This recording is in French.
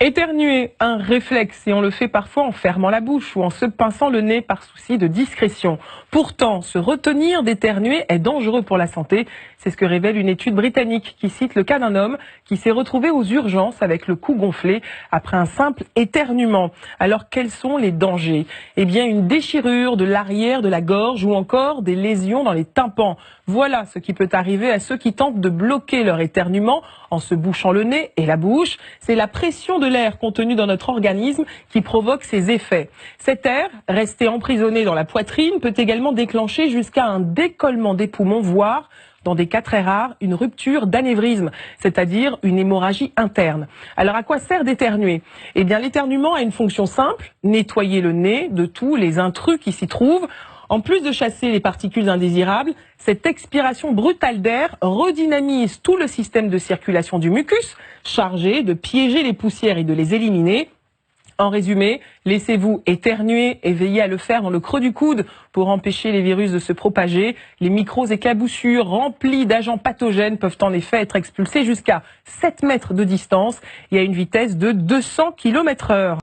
Éternuer, un réflexe, et on le fait parfois en fermant la bouche ou en se pinçant le nez par souci de discrétion. Pourtant, se retenir d'éternuer est dangereux pour la santé. C'est ce que révèle une étude britannique qui cite le cas d'un homme qui s'est retrouvé aux urgences avec le cou gonflé après un simple éternuement. Alors quels sont les dangers? Eh bien, une déchirure de l'arrière de la gorge ou encore des lésions dans les tympans. Voilà ce qui peut arriver à ceux qui tentent de bloquer leur éternuement en se bouchant le nez et la bouche. C'est la pression de l'air contenu dans notre organisme qui provoque ces effets. Cet air, resté emprisonné dans la poitrine, peut également déclencher jusqu'à un décollement des poumons, voire, dans des cas très rares, une rupture d'anévrisme, c'est-à-dire une hémorragie interne. Alors à quoi sert d'éternuer? Eh bien l'éternuement a une fonction simple, nettoyer le nez de tous les intrus qui s'y trouvent. En plus de chasser les particules indésirables, cette expiration brutale d'air redynamise tout le système de circulation du mucus, chargé de piéger les poussières et de les éliminer. En résumé, laissez-vous éternuer et veillez à le faire dans le creux du coude pour empêcher les virus de se propager. Les micro-éclaboussures remplies d'agents pathogènes peuvent en effet être expulsés jusqu'à 7 mètres de distance et à une vitesse de 200 km/h.